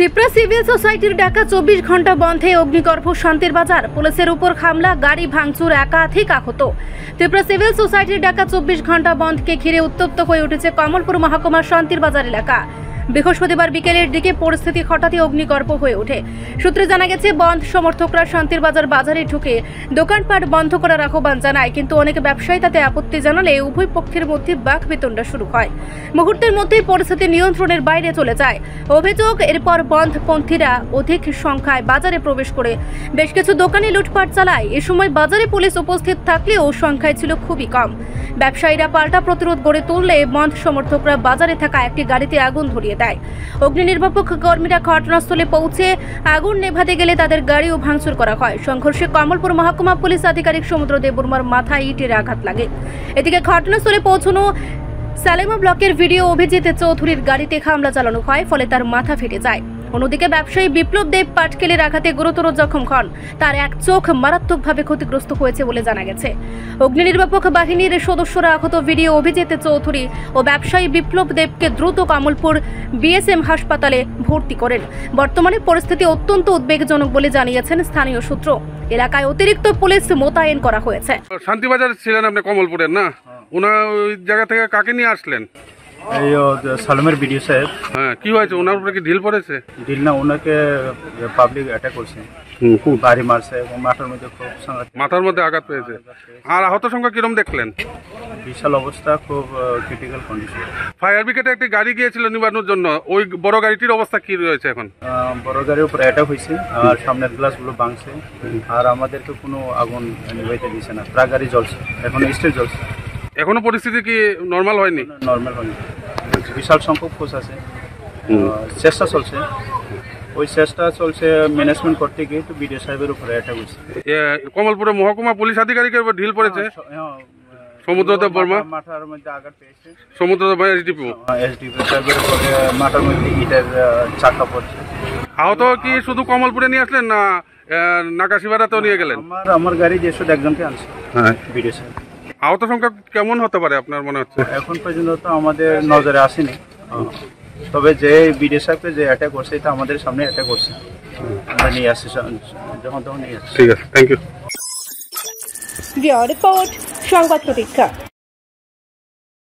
Tripura civil सोसाइटिर डाका 24 घंटा बंधे अग्निगर्भ शांतिर बाजार पुलिसेर ऊपर हामला गाड़ी भांगचुर एकाधिक आहत। त्रिपुरा सिविल सोसाइटिर डाका 24 घंटा बंध के घिरे उत्तप्त हये उठेছে कमलपुर महकुमार शांतिर बाजार एलाका। बृहस्पतिवार बिकेलेर दिके परिस्थिति हठाৎই अग्निगर्भ हये ओठे। सूत्रे जाना गेছে बंध समर्थकरा शांतिर बाजार बाजारे ढुके दোকানপাট बंध करार आह्वान जानाয়, किन्तु अनेक व्यवसायी ताते आपत्ति जानाले उभय पक्षेर मध्य बाकबितण्डा शुरू हय। मुहूर्तेर मধ্যেই परिस्थिति नियंत्रणेर बाइरे चले যায়। अभियोग एरपर बंधपन्थीरा अधिक संख्याय बाजारे प्रवेश करे बेश किछु दोकाने लुटपाट चालाয়। ए समय बाजारे पुलिश उपस्थित थाकलेও संख्याय छिलो खुबই कम। ব্যবসায়ীরা পাল্টা প্রতিরোধ গড়ে তুললে বন্ধ সমর্থকরা বাজারে থাকা একটি গাড়িতে আগুন ধরিয়ে দেয়। অগ্নি নির্বাপক কর্মীরা ঘটনাস্থলে পৌঁছে আগুন নেভাতে গেলে তাদের গাড়িও ভাঙচুর করা হয়। সংঘর্ষে কমলপুর মহকুমা পুলিশ আধিকারিক সমুদ্র দেববর্মার মাথায় ইটের আঘাত লাগে। এদিকে ঘটনাস্থলে পৌঁছানো সালেমা ব্লকের ভিডিও অভিজিৎ চৌধুরীর গাড়িতে হামলা চালানো হয়, ফলে তার মাথা ফেটে যায়। অন্যদিকে ব্যবসায়ী বিপ্লব দেব পাটকেলের আঘাতে গুরুতর জখম হন, তার এক চোখ মারাত্মকভাবে ক্ষতিগ্রস্ত হয়েছে বলে জানা গেছে। অগ্নি নির্বাপক বাহিনীর সদস্যরা আহত ভিডিও অভিজিৎ চৌধুরী ও ব্যবসায়ী বিপ্লব দেবকে দ্রুত কমলপুর বিএসএম হাসপাতালে ভর্তি করেন। বর্তমানে পরিস্থিতি অত্যন্ত উদ্বেগজনক বলে জানিয়েছেন স্থানীয় সূত্র। এলাকায় অতিরিক্ত পুলিশ মোতায়েন করা হয়েছে। শান্তিবাজার ছিলেন আপনি কমলপুরের না? ওনার ওই জায়গা থেকে কাকে নিয়ে আসলেন? এই সালমের ভিডিও সাহেব। হ্যাঁ, কি হয়েছে? ওনার উপরে কি ঢিল পড়েছে? ঢিল না, ওনাকে পাবলিক অ্যাটাক করছে, খুব ভারী মারছে এবং মাথার মধ্যে খুব মাথার মধ্যে আঘাত পেয়েছে। আর আহত সংখ্যা কিরকম দেখলেন? বিশাল অবস্থা, খুব ক্রিটিক্যাল কন্ডিশন। ফায়ার ব্রিগেডে একটি গাড়ি গিয়েছিল নিবানোর জন্য, ওই বড় গাড়িটির অবস্থা কি রয়েছে এখন? বড় গাড়ির উপরে অ্যাটাক হয়েছে আর সামনের গ্লাসগুলো ভাঙছে, আর আমাদেরকে কোনো আগুন নিভাইতে দিচ্ছে না। ট্রাক গাড়ি জ্বলছে, এখন স্টিল জ্বলছে। এখনো পরিস্থিতি কি নরমাল হয়নি? নরমাল হয়নি, বিশাল সংখ্যক ফোর্স আছে, চেষ্টা চলছে। ওই চেষ্টা চলছে ম্যানেজমেন্ট করতে গিয়ে তো বিডিও সাহেবের উপরে অ্যাটাক হয়েছে। কমলপুরে মহকুমা পুলিশ আধিকারিকের উপর ঢিল পড়েছে। সমুদ্রদেব বর্মা মাথার মধ্যে আঘাত পেয়েছে। সমুদ্রদেব এসডিপিও সাহেবের উপরে মাথার মধ্যে ইটের চাকা পড়ছে। আহত কি শুধু কমলপুরে নিয়ে আসলেন না নাকাশিবাড়াতেও নিয়ে গেলেন? আমার গাড়ি যে শুধু একজনকে আনছে। হ্যাঁ, বিডিও সাহেব। আহত সংখ্যা কেমন হতে পারে আপনার মনে হচ্ছে? এখন পর্যন্ত তো আমাদের নজরে আসেনি, তবে যে বিডিও সাহেবকে যে অ্যাটাক করছে এটা আমাদের সামনে অ্যাটাক করছে, আমরা নিয়ে আসছি, যখন তখন নিয়ে আসছি। ঠিক আছে, থ্যাংক ইউ। রিপোর্ট সংবাদ প্রতীক্ষা।